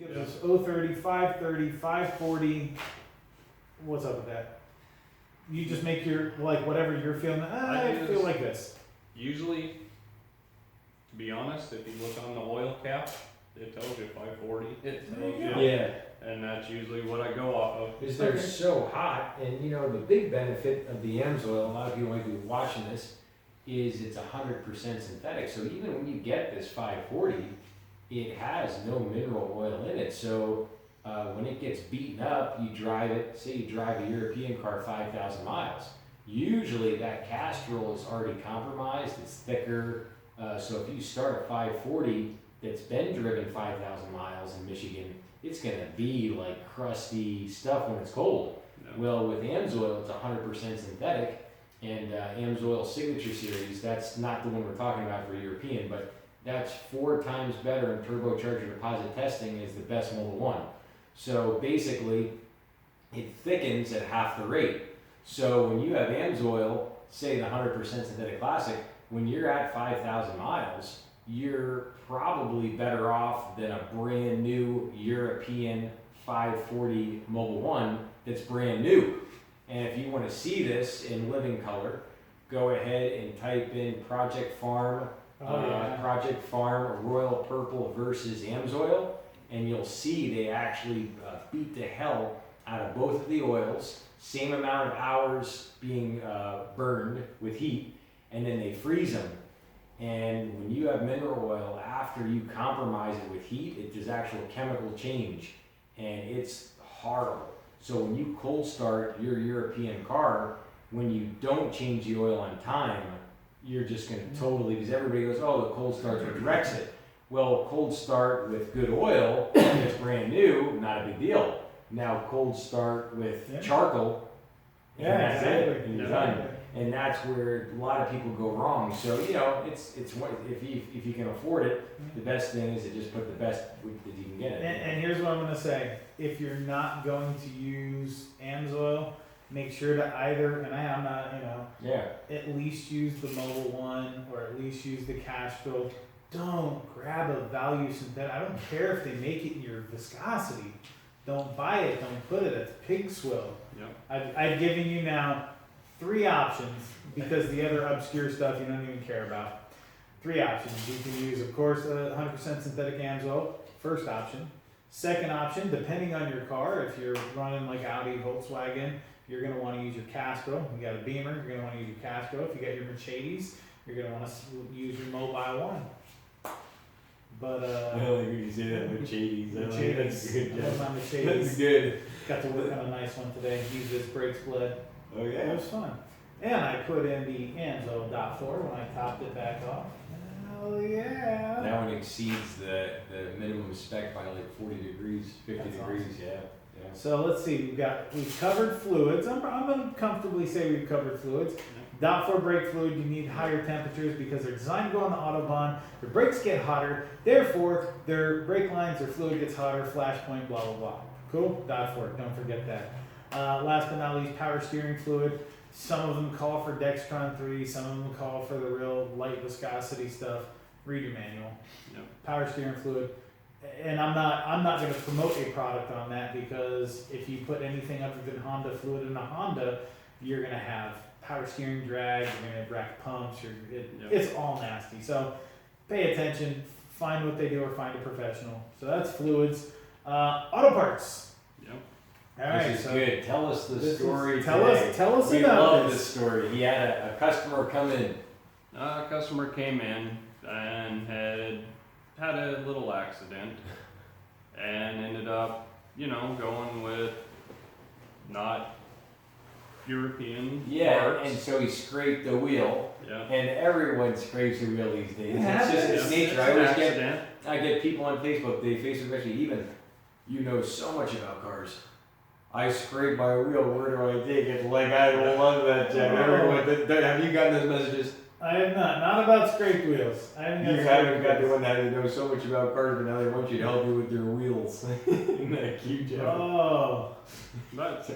It gives us 030, 530, 540. What's up with that? You just make your, like, whatever you're feeling. I feel like this. Usually, to be honest, if you look on the oil cap, it tells you 540. It tells you. Yeah. And that's usually what I go off of. Because they're so hot, and you know, the big benefit of the AMSOIL, a lot of people might be watching this, is it's 100% synthetic. So even when you get this 540, it has no mineral oil in it. So when it gets beaten up, you drive it, say you drive a European car 5,000 miles. Usually that castrol is already compromised, it's thicker. So if you start a 540 that's been driven 5,000 miles in Michigan, it's gonna be like crusty stuff when it's cold. No. Well, with AMSOIL, it's 100% synthetic, and AMSOIL Signature Series, that's not the one we're talking about for European, but that's 4 times better in turbocharger deposit testing is the best Mobil 1. So basically, it thickens at half the rate. So when you have AMSOIL, say the 100% synthetic classic, when you're at 5,000 miles, you're probably better off than a brand new European 540 Mobil 1 that's brand new. And if you want to see this in living color, go ahead and type in Project Farm Royal Purple versus AMSOIL, and you'll see they actually beat the hell out of both of the oils, same amount of hours being burned with heat, and then they freeze them. And when you have mineral oil, after you compromise it with heat, there's actual chemical change, and it's horrible. So when you cold start your European car, when you don't change the oil on time, you're just going to totally, because everybody goes, oh, the cold starts with wrecks it. Well, cold start with good oil, it's brand new, not a big deal. Now cold start with charcoal, and that's it, and you're done. And that's where a lot of people go wrong. So you know, it's what if you can afford it, the best thing is to just put the best that you can get it. And here's what I'm gonna say: if you're not going to use AMSOIL, make sure to either, and I'm not, at least use the Mobil 1 or at least use the Castrol. Don't grab a value synthetic. I don't care if they make it in your viscosity. Don't buy it. Don't put it. It's pig swill. Yep. I've given you now 3 options because the other obscure stuff you don't even care about. 3 options. You can use, of course, 100% synthetic AMSOIL. First option. Second option, depending on your car, if you're running like Audi, Volkswagen, you're going to want to use your Castrol. You got a Beamer, you're going to want to use your Castrol. If you got your Mercedes, you're going to want to use your Mobile 1. But I don't like when you say that, Mercedes. Mercedes. That's good. I love my Mercedes. That's good. Got to work on a nice one today. Used this brakes bled. Okay. It was fun. And I put in the AMSOIL .4 when I topped it back off. Hell yeah. That one exceeds the minimum spec by like 40 degrees, 50 That's degrees, awesome. yeah. So let's see, we've covered fluids. I'm going to comfortably say we've covered fluids. .4 brake fluid, you need higher temperatures because they're designed to go on the Autobahn. Their brakes get hotter, therefore their brake lines, their fluid gets hotter, flashpoint, blah, blah, blah. Cool? .4, don't forget that. Last but not least, power steering fluid. Some of them call for Dextron 3, some of them call for the real light viscosity stuff. Read your manual. Yep. Power steering fluid. And I'm not going to promote a product on that because if you put anything other than Honda fluid in a Honda, you're going to have power steering drag, you're going to rack pumps, it's all nasty. So pay attention, find what they do or find a professional. So that's fluids. Auto parts. Yep. All right, This is good. Tell us the story tell today. us We about love this story. He had a customer come in. A customer came in and had a little accident and ended up, going with not European parts. And so he scraped the wheel. Yeah. And everyone scrapes the wheel these days. Yeah, It's nature. It's I get people on Facebook, they Facebook message, even, you know so much about cars. I scrape my wheel, where do I take it? Like, I love that, Jeff. Everyone, have you gotten those messages? I have not about scraped wheels. I haven't got You haven't got the one that knows so much about cars, but now they want you to help you with their wheels. Isn't that cute, Jeff? Oh. But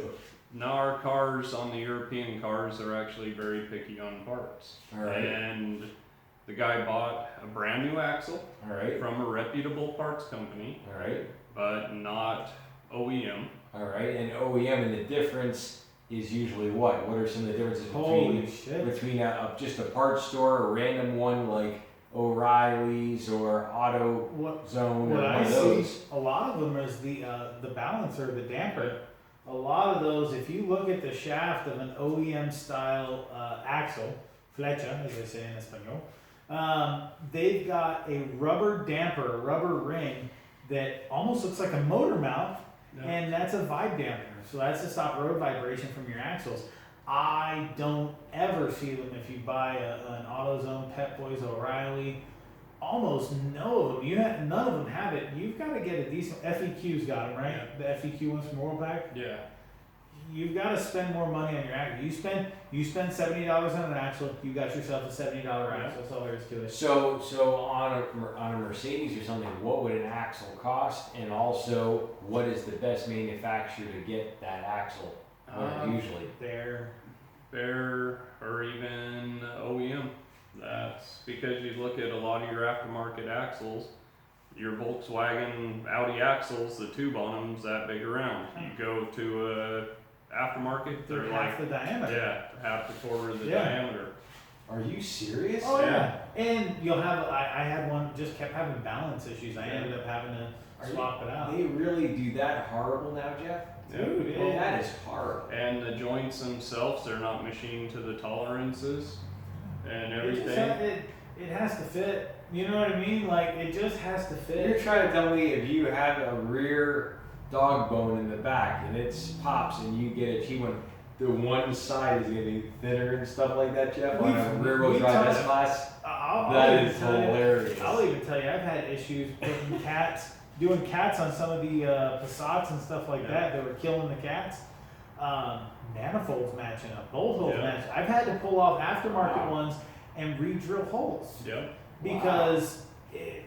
now our cars, on the European cars, are actually very picky on parts. All right. And the guy bought a brand new axle All right. from a reputable parts company. All right. but not OEM. All right, and OEM, and the difference is usually what? What are some of the differences Holy shit. between just a parts store, a random one like O'Reilly's or AutoZone or What one I of see, those? a lot of them is the balancer, the damper. A lot of those, if you look at the shaft of an OEM style axle, flecha, as they say in Espanol, they've got a rubber damper, a rubber ring that almost looks like a motor mount, and that's a vibe dampener. So that's to stop road vibration from your axles. I don't ever see them if you buy an AutoZone, Pep Boys, O'Reilly. Almost no of them. None of them have it. You've got to get a decent. FEQ's got them, right? Yeah. The FEQ ones from Worldpac. Yeah. You've got to spend more money on your axle. You spend $70 on an axle. You got yourself a $70 axle. That's all there is to it. So on a Mercedes or something, what would an axle cost, and also what is the best manufacturer to get that axle usually? Fair or even OEM. That's because you look at a lot of your aftermarket axles, your Volkswagen, Audi axles, the tube on them's that big around. You go to a aftermarket, they're half like, the diameter. yeah, half the quarter of the Yeah. diameter. Are you serious? Oh yeah. And you'll have. I had one just kept having balance issues. I ended up having to swap it out. They really do that horrible now, Jeff? Dude, Oh, that is horrible. And the joints themselves, they're not machined to the tolerances and It just everything. it has to fit. You know what I mean? Like it just has to You're fit. trying to tell me if you have a rear dog bone in the back and it pops and you get a cheap one, the one side is going to be thinner and stuff like that, Jeff, on a rear wheel drive S-Class? That is hilarious. I'll even tell you, I've had issues putting doing cats on some of the Passats and stuff like that that were killing the cats. Manifolds matching up, bolt holes matching. I've had to pull off aftermarket ones and re-drill holes. Yep. Because it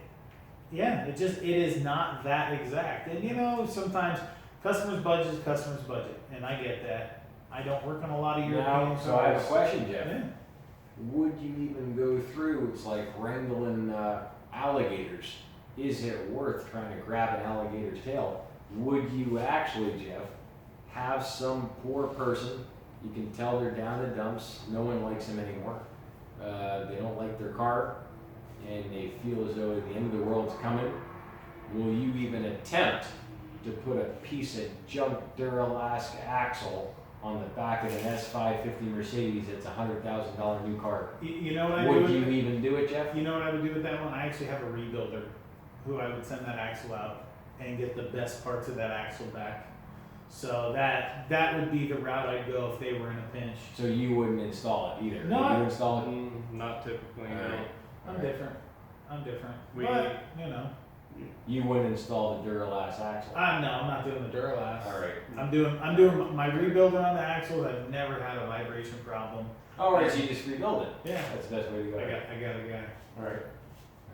is not that exact. And you know, sometimes customers' budget is customers' budget, and I get that. I don't work on a lot of European Now, so I have a cars. question, Jeff. Yeah. Would you even go through, it's like wrangling alligators. Is it worth trying to grab an alligator's tail? Would you actually, Jeff, have some poor person, you can tell they're down the dumps, no one likes them anymore, they don't like their car, and they feel as though the end of the world's coming, will you even attempt to put a piece of junk Duralast axle on the back of an S550 Mercedes that's a $100,000 new car? You know what I Would do? you even do it, Jeff? You know what I would do with that one? I actually have a rebuilder who I would send that axle out and get the best parts of that axle back. So that would be the route I'd go if they were in a pinch. So you wouldn't install it either? No, Would you install it? Not typically, no. Alright. I'm different. We- But you know, You wouldn't install the Duralast axle? no, I'm not doing the Duralast. Alright. I'm doing my rebuilder on the axles. I've never had a vibration problem. Alright, so you just rebuild it? Yeah. That's the best way to go. I got a guy. Alright.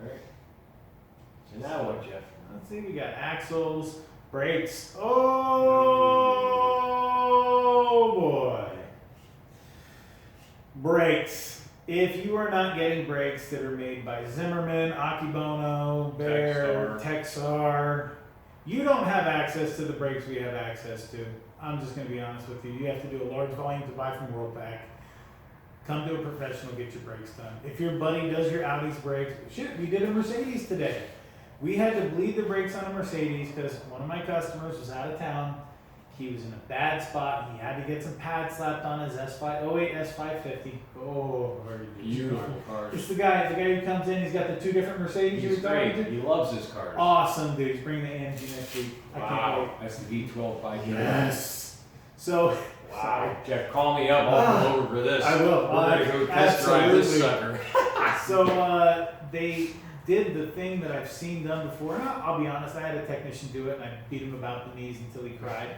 Alright. So now what, Jeff? Let's see, we got axles, brakes. Oh boy. Brakes. If you are not getting brakes that are made by Zimmerman, Akibono, Bear, Texar, you don't have access to the brakes we have access to. I'm just going to be honest with you. You have to do a large volume to buy from Worldpac. Come to a professional, get your brakes done. If your buddy does your Audi's brakes, shit, we did a Mercedes today. We had to bleed the brakes on a Mercedes because one of my customers was out of town. He was in a bad spot. He had to get some pads slapped on his S508 S550. Oh, very Beautiful cars. It's the guy who comes in. He's got the two different Mercedes. He's you were talking great. to. He loves his cars. Awesome, dude. He's bringing the AMG next week. I can't wait. That's the V12 bike. Yes. So. Wow. Jeff, call me up. I'll come over for this. I will. We're gonna go test drive this sucker. So they did the thing that I've seen done before. And I'll be honest, I had a technician do it, and I beat him about the knees until he cried.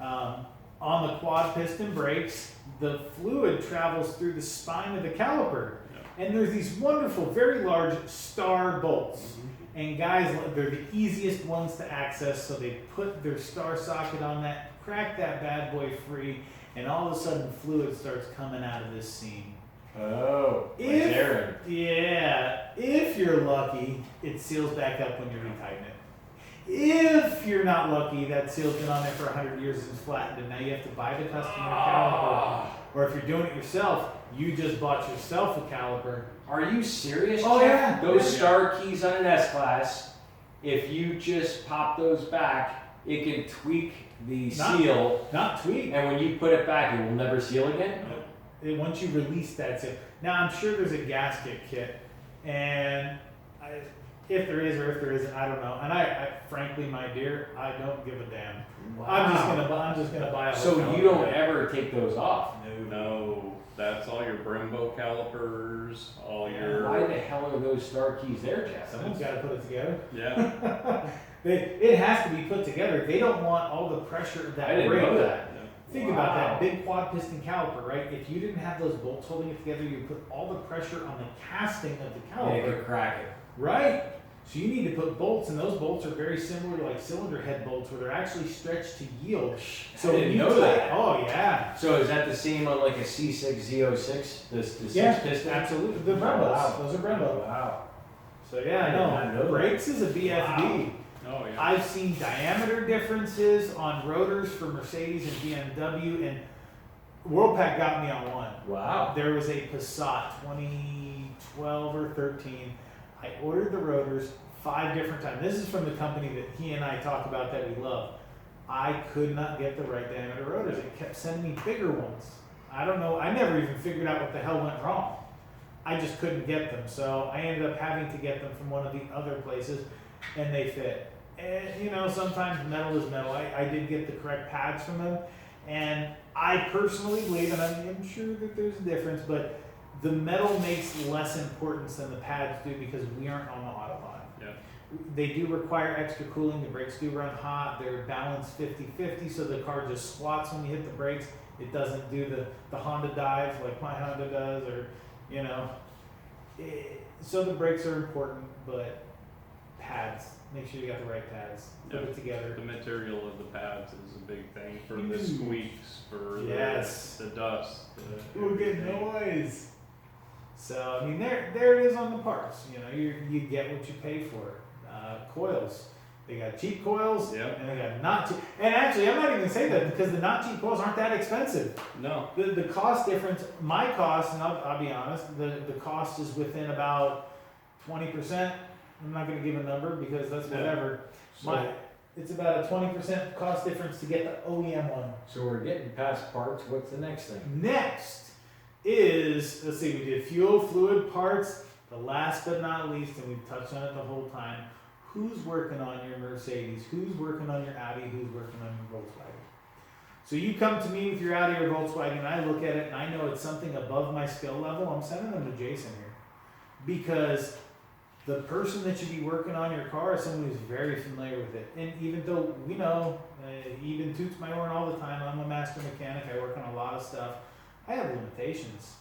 On the quad piston brakes, the fluid travels through the spine of the caliper. And there's these wonderful, very large star bolts. And guys, they're the easiest ones to access, so they put their star socket on that, crack that bad boy free, and all of a sudden fluid starts coming out of this seam. Oh, like Aaron. If you're lucky, it seals back up when you retighten it. If you're not lucky, that seal's been on there for 100 years and it's flattened, and now you have to buy the customer a caliper. Or if you're doing it yourself, you just bought yourself a caliper. Are you serious, Oh, Jeff? yeah. Those Yeah. star keys on an S-Class, if you just pop those back, it can tweak the Not- seal, Not tweak. and when you put it back, it will never seal again? Once you release that seal. Now, I'm sure there's a gasket kit, and if there is or if there isn't, I don't know. And I frankly, my dear, I don't give a damn. I'm just gonna buy a So whole you don't caliper. ever take those off? No, that's all your Brembo calipers, all your. Why the hell are those star keys there, Jeff? Someone's got to put it together. Yeah. It has to be put together. They don't want all the pressure of that I didn't brake. know that. Think about that big quad piston caliper, right? If you didn't have those bolts holding it together, you put all the pressure on the casting of the Yeah, you caliper, could crack it. right? So you need to put bolts, and those bolts are very similar to like cylinder head bolts, where they're actually stretched to yield. So I when didn't you know that. Oh yeah. So is that the same on like a C6 Z06? The Yeah, six piston? absolutely. The Brembos. Wow. Those are Brembo. Wow. So yeah, I did not know that. Brakes is a BFD. Wow. Oh, yeah. I've seen diameter differences on rotors for Mercedes and BMW, and Worldpac got me on one. Wow. There was a Passat 2012 or 13. I ordered the rotors 5 different times. This is from the company that he and I talk about that we love. I could not get the right diameter rotors. It kept sending me bigger ones. I don't know. I never even figured out what the hell went wrong. I just couldn't get them. So I ended up having to get them from one of the other places, and they fit. And you know, sometimes metal is metal. I did get the correct pads from them, and I personally believe, and I'm sure that there's a difference, but the metal makes less importance than the pads do because we aren't on the Autobahn. Yeah. They do require extra cooling. The brakes do run hot. They're balanced 50-50, so the car just squats when you hit the brakes. It doesn't do the Honda dive like my Honda does, or you know. So the brakes are important, but pads. Make sure you got the right pads. Put Yep. it together. The material of the pads is a big thing for the Huge. squeaks, for Yes. the dust. We'll get everything. noise. So I mean, there it is on the parts. You know, you get what you pay for. Coils, they got cheap coils, Yep. and they got not cheap. And actually, I'm not even gonna say that because the not cheap coils aren't that expensive. No. The cost difference, my cost, and I'll be honest, the cost is within about 20%. I'm not gonna give a number because that's Yeah. whatever. So, It's about a 20% cost difference to get the OEM one. so we're getting past parts. What's the next thing? Next is, let's see, we did fuel, fluid, parts. The last but not least, and we've touched on it the whole time, who's working on your Mercedes? Who's working on your Audi? Who's working on your Volkswagen? So you come to me with your Audi or Volkswagen, I look at it and I know it's something above my skill level, I'm sending them to Jason here. Because the person that should be working on your car is someone who's very familiar with it. And even though we know, he even toots my horn all the time, I'm a master mechanic, I work on a lot of stuff, I have limitations.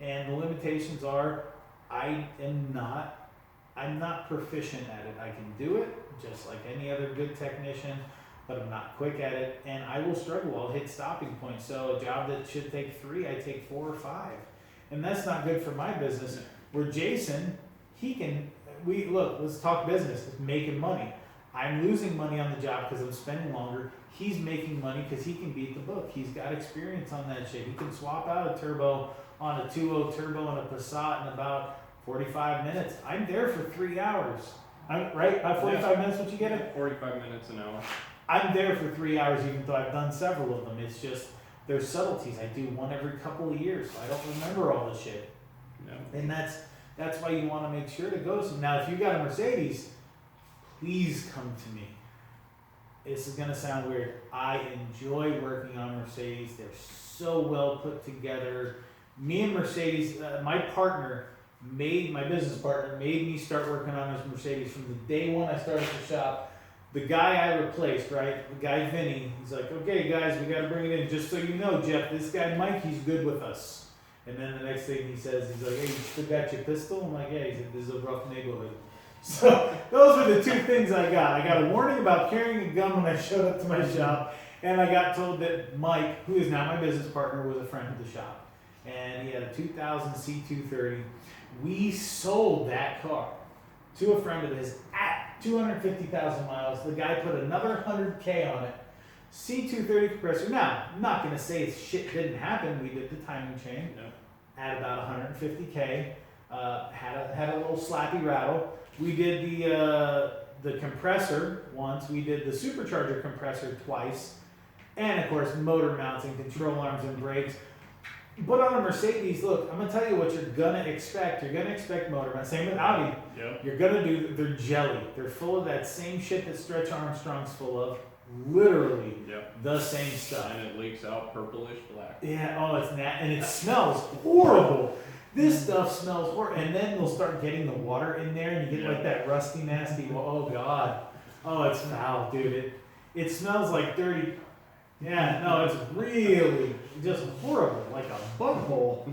And the limitations are, I'm not proficient at it. I can do it just like any other good technician, but I'm not quick at it, and I will struggle. I'll hit stopping points. So a job that should take 3, I take 4 or 5, and that's not good for my business. Where Jason, let's talk business. It's making money. I'm losing money on the job because I'm spending longer. He's making money because he can beat the book. He's got experience on that shit. He can swap out a turbo on a 2.0 turbo and a Passat in about 45 minutes. I'm there for 3 hours. Right? 45 minutes, what you get it? 45 minutes an hour. I'm there for 3 hours, even though I've done several of them. It's just, there's subtleties. I do one every couple of years, so I don't remember all the shit. Yeah. And that's why you want to make sure to go to some. Now, if you got a Mercedes, please come to me. This is going to sound weird. I enjoy working on Mercedes. They're so well put together. Me and Mercedes, my business partner made me start working on his Mercedes from the day one I started the shop. The guy I replaced, right? The guy Vinny, he's like, okay guys, we gotta bring it in. Just so you know, Jeff, this guy Mike, he's good with us. And then the next thing he says, he's like, hey, you still got your pistol? I'm like, yeah. He said, this is a rough neighborhood. So those are the 2 things I got. I got a warning about carrying a gun when I showed up to my shop, and I got told that Mike, who is now my business partner, was a friend of the shop. And he had a 2000 C230. We sold that car to a friend of his at 250,000 miles. The guy put another 100K on it. C230 compressor. Now, I'm not going to say shit didn't happen. We did the timing chain at about 150K. Had a little slappy rattle. We did the compressor once. We did the supercharger compressor twice. And of course, motor mounts and control arms and brakes. But on a Mercedes, look, I'm going to tell you what you're going to expect. You're going to expect motor mounts. Same with Audi. Yep. You're going to do, they're jelly. They're full of that same shit that Stretch Armstrong's full of. Literally the same stuff. And it leaks out purplish black. Yeah, oh, it's and it smells horrible. This stuff smells horrible. And then they'll start getting the water in there and you get like that rusty, nasty, oh God. Oh, it's foul, dude. It smells like dirty. Yeah, no, it's really just horrible, like a butthole.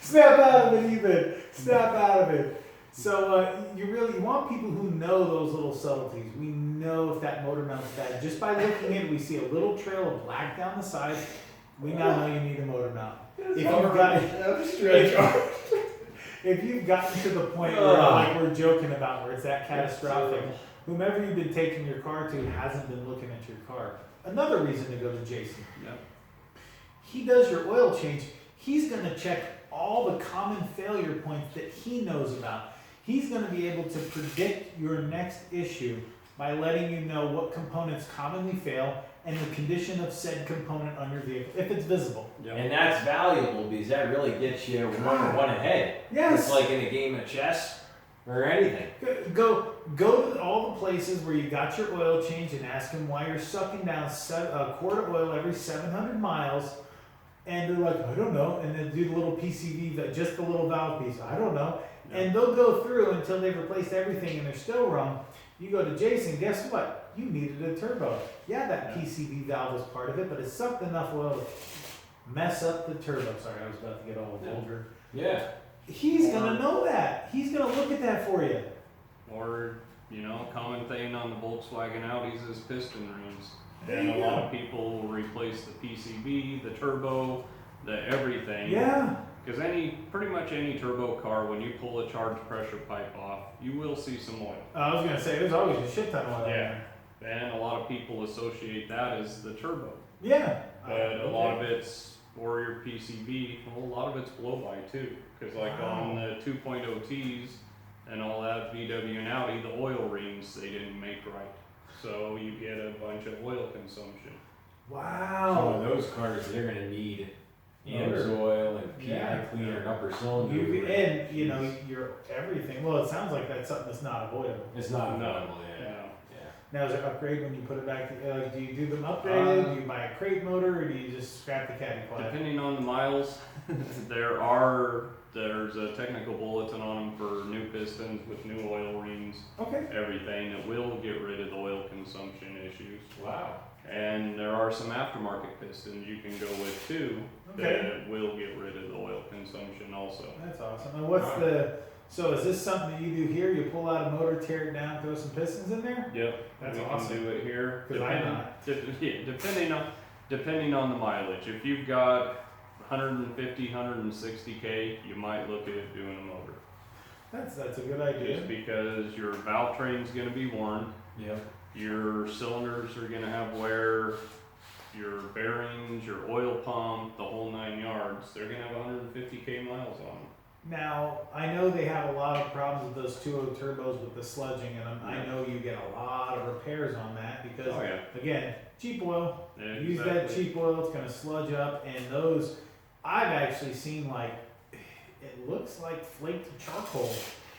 Snap out of it, even. Snap out of it. So you want people who know those little subtleties. We know if that motor mount's bad. Just by looking at it, we see a little trail of black down the side. We now know you need a motor mount. If you've gotten to the point where, like we're joking about, where it's that catastrophic, whomever you've been taking your car to hasn't been looking at your car. Another reason to go to Jason. Yep. He does your oil change. He's going to check all the common failure points that he knows about. He's going to be able to predict your next issue by letting you know what components commonly fail and the condition of said component on your vehicle, if it's visible. Yep. And that's valuable because that really gets you one ahead. Yes. It's like in a game of chess or anything. Go to all the places where you got your oil change and ask them why you're sucking down a quart of oil every 700 miles. And they're like, I don't know. And then do the little PCV, just the little valve piece. I don't know. Yeah. And they'll go through until they've replaced everything and they're still wrong. You go to Jason, guess what? You needed a turbo. Yeah, that PCV valve was part of it, but it sucked enough oil to mess up the turbo. Sorry, I was about to get all vulgar. Yeah. He's going to know that. He's going to look at that for you. Or, common thing on the Volkswagen Audis is piston rings. And a lot of people will replace the PCB, the turbo, the everything. Yeah. Because pretty much any turbo car, when you pull a charge pressure pipe off, you will see some oil. I was going to say, there's always a shit ton of oil in there. And a lot of people associate that as the turbo. Yeah. But a lot of it's, or your PCB, well, a lot of it's blow-by too. Because on the 2.0Ts and all that, VW and Audi, the oil rings, they didn't make right. So you get a bunch of oil consumption. Wow. So in those cars, they're going to need AMSOIL and PI cleaner and upper cylinder. You're everything. Well, it sounds like that's something that's not avoidable. It's not avoidable, yeah. Now, is there upgrade when you put it back? Do you do them upgraded? Do you buy a crate motor, or do you just scrap the caddy flat? Depending on the miles, there's a technical bulletin on them for new pistons with new oil rings. Okay. Everything that will get rid of the oil consumption issues. Wow. And there are some aftermarket pistons you can go with too that will get rid of the oil consumption also. That's awesome. And so is this something that you do here? You pull out a motor, tear it down, throw some pistons in there? Yep. That's we awesome. can do it here. Depending on the mileage. If you've got 150, 160K, you might look at doing a motor. That's a good idea. Just because your valve train's going to be worn. Yep. Your cylinders are going to have wear, your bearings, your oil pump, the whole 9 yards. They're going to have 150K miles on them. Now, I know they have a lot of problems with those 2.0 turbos with the sludging in them. I know you get a lot of repairs on that because, again, cheap oil. Yeah, use that cheap oil, it's going to sludge up. And those, I've actually seen it looks like flaked charcoal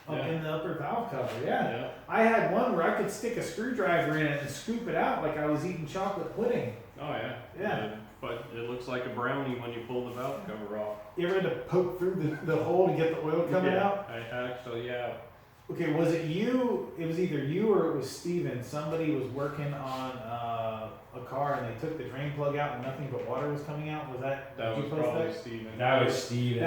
up in the upper valve cover. Yeah. I had one where I could stick a screwdriver in it and scoop it out like I was eating chocolate pudding. Oh, yeah. Yeah. But it looks like a brownie when you pull the valve cover off. You ever had to poke through the hole to get the oil coming out? I actually, Okay, was it you? It was either you or it was Steven. Somebody was working on a car and they took the drain plug out and nothing but water was coming out. Was that? That was probably Steven. That was Steven.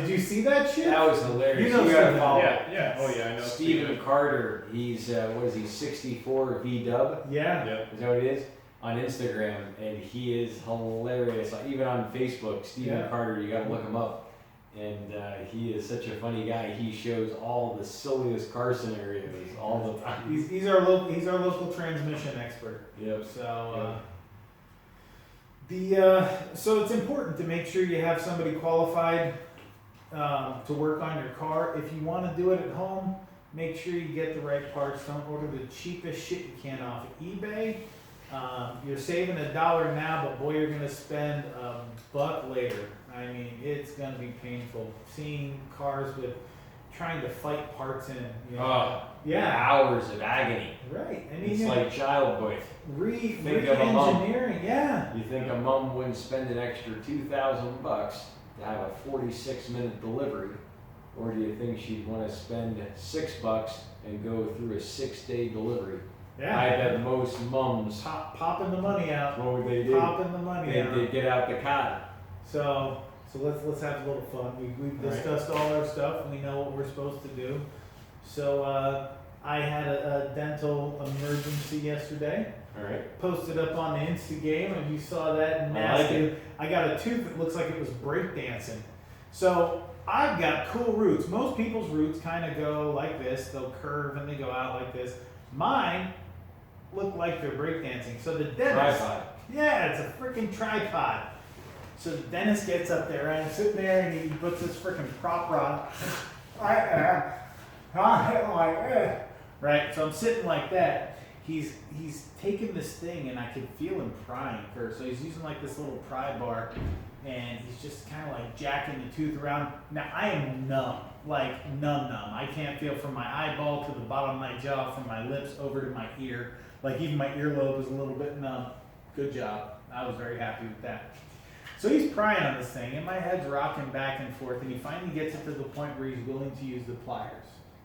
Did you see that shit? That was hilarious. You know gotta follow. Yeah. Oh yeah, I know. Steven Carter. He's 64 V-dub. Yeah. Is that what it is? On Instagram, and he is hilarious. Even on Facebook, Steven Carter, you gotta look him up. And he is such a funny guy. He shows all the silliest car scenarios all the time. He's our local transmission expert. Yep. So so it's important to make sure you have somebody qualified to work on your car. If you want to do it at home, make sure you get the right parts. Don't order the cheapest shit you can off of eBay. You're saving $1 now, but boy, you're gonna spend $1 later. I mean, it's gonna be painful seeing cars with trying to fight parts in. You know? Yeah, hours of agony. Right. I mean, It's like childbirth. Think of a mom. Re-engineering, yeah. You think a mom wouldn't spend an extra $2,000 to have a 46-minute delivery, or do you think she'd want to spend $6 and go through a 6-day delivery? Yeah. I bet most mums, Popping the money out. what would they do? Popping the money out. They get out the cotton. So let's have a little fun. We've discussed all our stuff. We know what we're supposed to do. So I had a dental emergency yesterday. All right. Posted up on the Instagram, and you saw that I like nasty. it. I got a tooth that looks like it was breakdancing. So I've got cool roots. Most people's roots kind of go like this. They'll curve and they go out like this. Mine look like they're breakdancing. So the dentist. Tripod. Yeah, it's a freaking tripod. So the dentist gets up there, and I'm sitting there, and he puts this freaking prop rod. Right, so I'm sitting like that. He's taking this thing, and I can feel him prying first. So he's using like this little pry bar, and he's just kind of like jacking the tooth around. Now I am numb, like numb. I can't feel from my eyeball to the bottom of my jaw, from my lips over to my ear. Like even my earlobe is a little bit numb. Good job. I was very happy with that. So he's prying on this thing, and my head's rocking back and forth, and he finally gets it to the point where he's willing to use the pliers.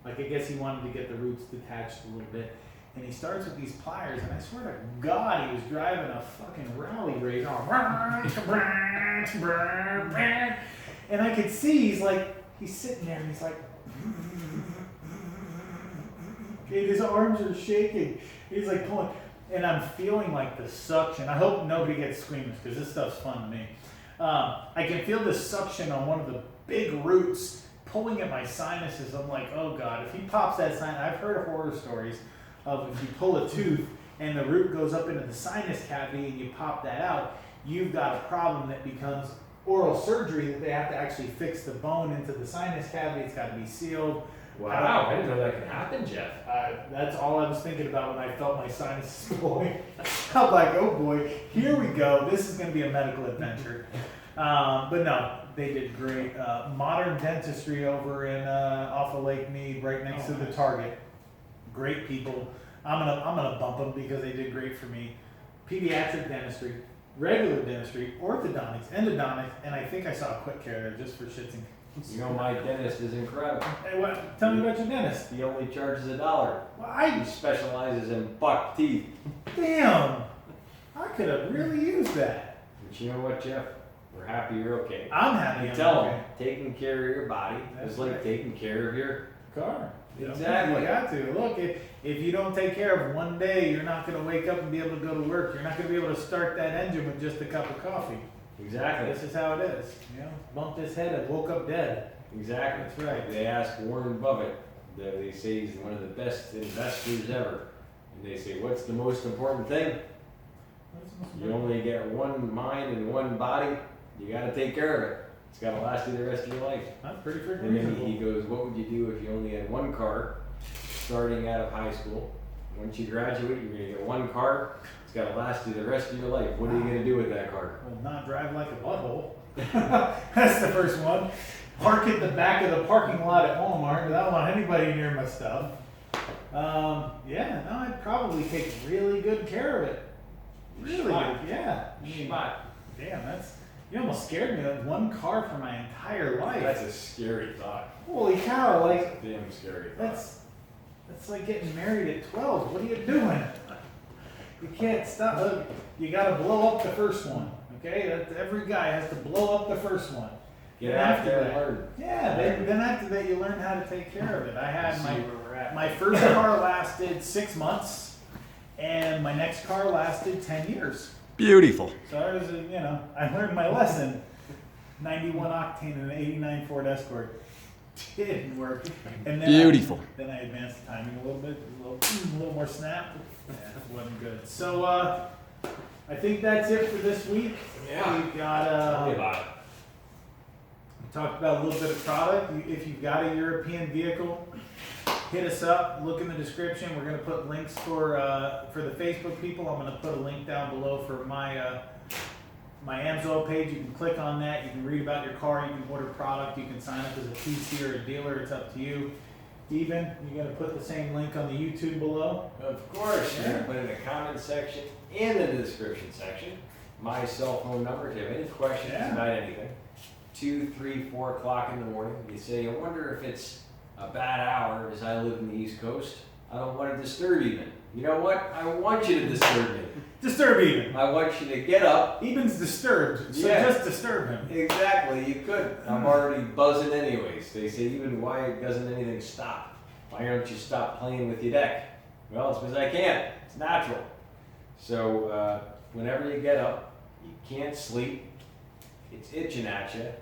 Like I guess he wanted to get the roots detached a little bit. And he starts with these pliers, and I swear to God, he was driving a fucking rally race. And I could see he's sitting there, and he's like, and his arms are shaking. He's like pulling, and I'm feeling like the suction. I hope nobody gets squeamish because this stuff's fun to me. I can feel the suction on one of the big roots pulling at my sinuses. I'm like, oh God, if he pops that sinus, I've heard horror stories of if you pull a tooth and the root goes up into the sinus cavity and you pop that out, you've got a problem that becomes oral surgery, that they have to actually fix the bone into the sinus cavity. It's got to be sealed. Wow, I didn't know that could happen, Jeff. That's all I was thinking about when I felt my sinuses blowing. I'm like, oh boy, here we go. This is going to be a medical adventure. But no, they did great. Modern dentistry over in off of Lake Mead, right next to the Target. Great people. I'm gonna bump them because they did great for me. Pediatric dentistry, regular dentistry, orthodontics, endodontics, and I think I saw a quick care there just for shits and giggles. You know, my dentist is incredible. Hey, what? Tell me about your dentist. He only charges $1. Well, He specializes in buck teeth. Damn, I could have really used that. But you know what, Jeff? We're happy you're okay. I'm happy. You I'm tell okay. him, taking care of your body That's is like right. taking care of your Car. You know, Exactly. You got to. Look, if you don't take care of it one day, you're not going to wake up and be able to go to work. You're not going to be able to start that engine with just a cup of coffee. Exactly. This is how it is. You know, bumped his head and woke up dead. Exactly. That's right. They ask Warren Buffett, they say he's one of the best investors ever. And they say, what's the most important thing? You only get one mind and one body. You got to take care of it. It's got to last you the rest of your life. That's pretty freaking And then reasonable. he goes, what would you do if you only had one car starting out of high school? Once you graduate, you're going to get one car. It's got to last you the rest of your life. What are you going to do with that car? Well, not drive like a butthole. That's the first one. Park at the back of the parking lot at Walmart, because I don't want anybody near my stuff. Yeah, no, I'd probably take really good care of it. Really Schmuck. good, yeah. I mean, Schmuck. damn, you almost scared me. That one car for my entire life. That's a scary thought. Holy cow, like, Damn scary thought. that's like getting married at 12. What are you doing? You can't stop. Look, you gotta blow up the first one, okay? Every guy has to blow up the first one. Get Then out after there and that- learn. Yeah, then after that, you learn how to take care of it. I had See where we're at. my first car lasted 6 months, and my next car lasted 10 years. Beautiful. So I learned my lesson. 91 octane and an 89 Ford Escort. Didn't work. And then Beautiful. Then I advanced the timing a little bit, a little more snap. Yeah, it wasn't good. So I think that's it for this week. Yeah. We've got Tell me about it. we talked about a little bit of product. If you've got a European vehicle, hit us up. Look in the description. We're going to put links for the Facebook people. I'm going to put a link down below for my my AMSOIL page. You can click on that. You can read about your car. You can order product. You can sign up as a TC or a dealer. It's up to you. Eben, you're going to put the same link on the YouTube below. Of course, you're going to put it in the comment section and in the description section. My cell phone number if you have any questions about anything. 2, 3, 4 o'clock in the morning. You say, I wonder if it's a bad hour as I live in the East Coast. I don't want to disturb Eben. You know what? I want you to disturb me. Disturb Eben. I want you to get up. Eben's disturbed, so Yeah. just disturb him. Exactly, you could. I'm already buzzing anyways. They say, Eben, why doesn't anything stop? Why don't you stop playing with your deck? Well, it's because I can't. It's natural. So whenever you get up, you can't sleep. It's itching at you. I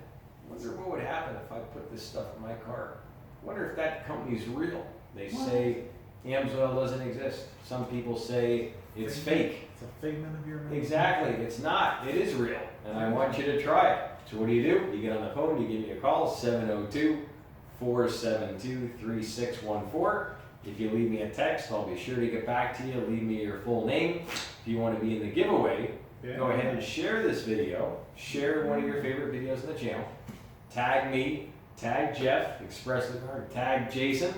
wonder what would happen if I put this stuff in my car. I wonder if that company's real. They say AMSOIL doesn't exist. Some people say it's fake. It's a figment of your imagination. Exactly, it's not. It is real, and I want you to try it. So what do? You get on the phone, you give me a call, 702-472-3614. If you leave me a text, I'll be sure to get back to you. Leave me your full name. If you want to be in the giveaway, go ahead and share this video. Share one of your favorite videos on the channel. Tag me, tag Jeff, Express the Car, tag Jason,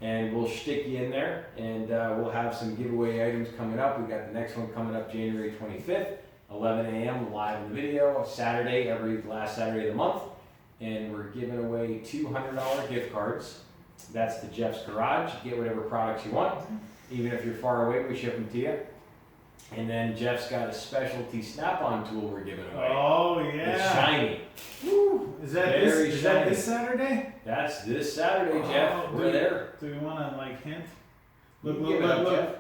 and we'll stick you in there, and we'll have some giveaway items coming up. We got the next one coming up January 25th, 11 a.m. live in the video, Saturday, every last Saturday of the month, and we're giving away $200 gift cards. That's to Jeff's Garage. Get whatever products you want. Even if you're far away, we ship them to you. And then Jeff's got a specialty snap-on tool we're giving away. Oh, yeah. It's shiny. Woo. Is that this Saturday? That's this Saturday, Jeff. We're there. Do we want to, like, hint? Look, Look.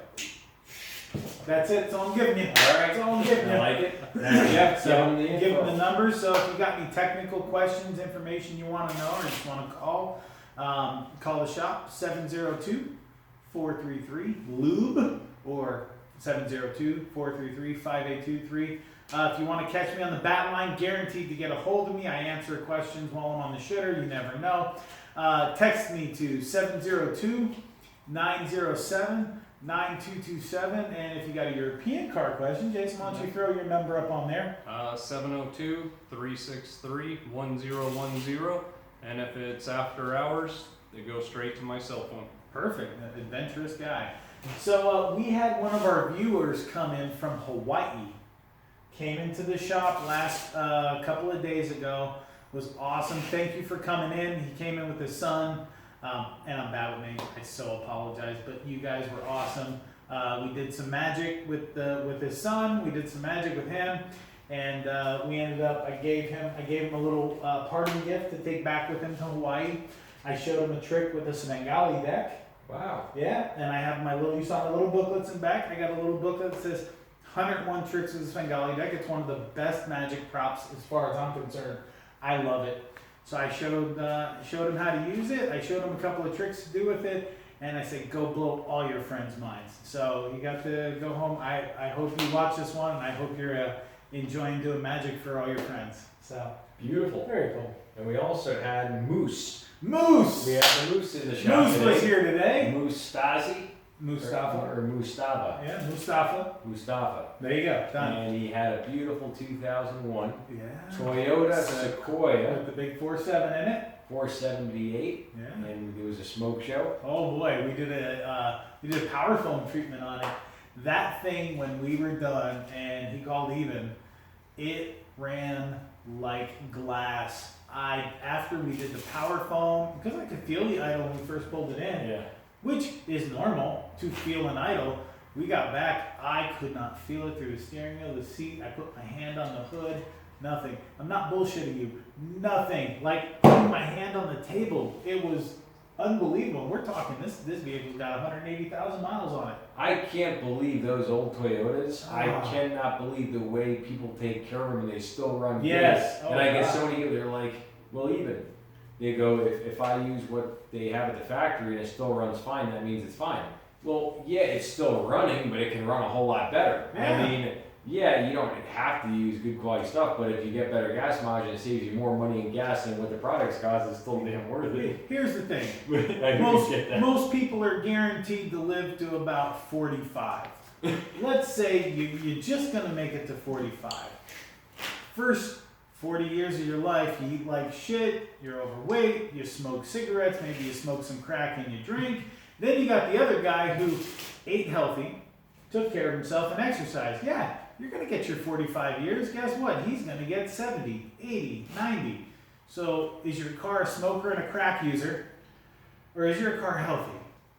That's it. That's all I'm giving you. All right. That's all I'm giving you. I like it. That's Jeff. So give them the numbers. So if you got any technical questions, information you want to know, or just want to call the shop, 702-433-LUBE or 702-433-5823. If you want to catch me on the bat line, guaranteed to get a hold of me. I answer questions while I'm on the shitter. You never know. Text me to 702-907-9227. And if you got a European car question, Jason, why don't you throw your number up on there? 702-363-1010. And if it's after hours, they go straight to my cell phone. Perfect. An adventurous guy. So we had one of our viewers come in from Hawaii. Came into the shop last couple of days ago. Was awesome. Thank you for coming in. He came in with his son. And I'm bad with names. I so apologize. But you guys were awesome. We did some magic with his son. We did some magic with him. And we ended up, I gave him a little parting gift to take back with him to Hawaii. I showed him a trick with a Svengali deck. Wow. Yeah, and I have you saw my little booklets in back. I got a little booklet that says 101 Tricks with the Svengali deck. It's one of the best magic props as far as I'm concerned. I love it. So I showed him how to use it. I showed him a couple of tricks to do with it. And I said, go blow all your friends' minds. So you got to go home. I hope you watch this one, and I hope you're enjoying doing magic for all your friends. So beautiful. Very cool. And we also had Moose. Moose! We have the Moose in the shop Moose today. was here today. Mustafa. Or Mustafa. Yeah, Mustafa. Mustafa. There you go. Done. And he had a beautiful 2001 Yeah. Toyota Sequoia With the big 4.7 in it. 478. Yeah. And it was a smoke show. Oh boy, we did a power foam treatment on it. That thing, when we were done, and he called Eben, it ran like glass. After we did the power foam, because I could feel the idle when we first pulled it in, which is normal to feel an idle. We got back, I could not feel it through the steering wheel, the seat. I put my hand on the hood, nothing. I'm not bullshitting you, nothing. Like putting my hand on the table, it was unbelievable. We're talking this vehicle's got 180,000 miles on it. I can't believe those old Toyotas. I Ah. cannot believe the way people take care of them and they still run Yes. good. And I get so many people, they're like, well, even. They go, if I use what they have at the factory and it still runs fine, that means it's fine. Well, yeah, it's still running, but it can run a whole lot better. Yeah. I mean, yeah, you don't have to use good quality stuff, but if you get better gas mileage and it saves you more money in gas than what the products cost, it's still damn worth it. Here's the thing. I do get that. Most people are guaranteed to live to about 45. Let's say you're just gonna make it to 45. First 40 years of your life, you eat like shit, you're overweight, you smoke cigarettes, maybe you smoke some crack and you drink. Then you got the other guy who ate healthy, took care of himself and exercised. Yeah, you're gonna get your 45 years. Guess what? He's gonna get 70, 80, 90. So is your car a smoker and a crack user? Or is your car healthy?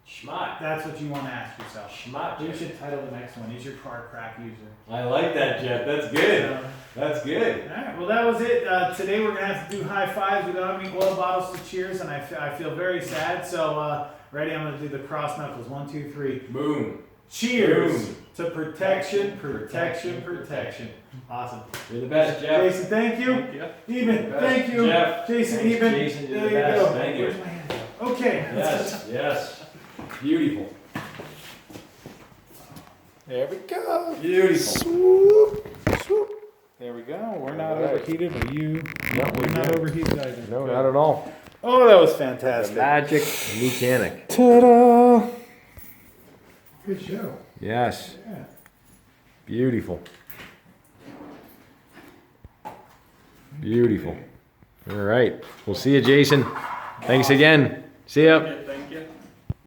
Schmott. That's what you want to ask yourself. Schmott. We should title the next one, is your car a crack user? I like that, Jeff. That's good. That's good. Alright, well that was it. Today we're going to have to do high fives. We don't have any oil bottles to cheers and I feel very sad. So ready, I'm going to do the cross knuckles. 1, 2, 3. Boom. Cheers Boom. to protection, protection, protection. Awesome. You're the best, Jeff. Jason, thank you. Eben, Best. thank you. Jeff. Jason, Thanks, Eben. Jason, you're there the you best. go. Thank you. Where's my hand? Okay. Yes, yes. Beautiful. There we go. Beautiful. Swoop, swoop. There we go. We're not All right. overheated, but you. No, we're we're not good. overheated either. No, Good. not at all. Oh, that was The fantastic. magic mechanic. Ta-da! Good show. Yes. Yeah. Beautiful. Beautiful. All right. We'll see you, Jason. Thanks again. See ya.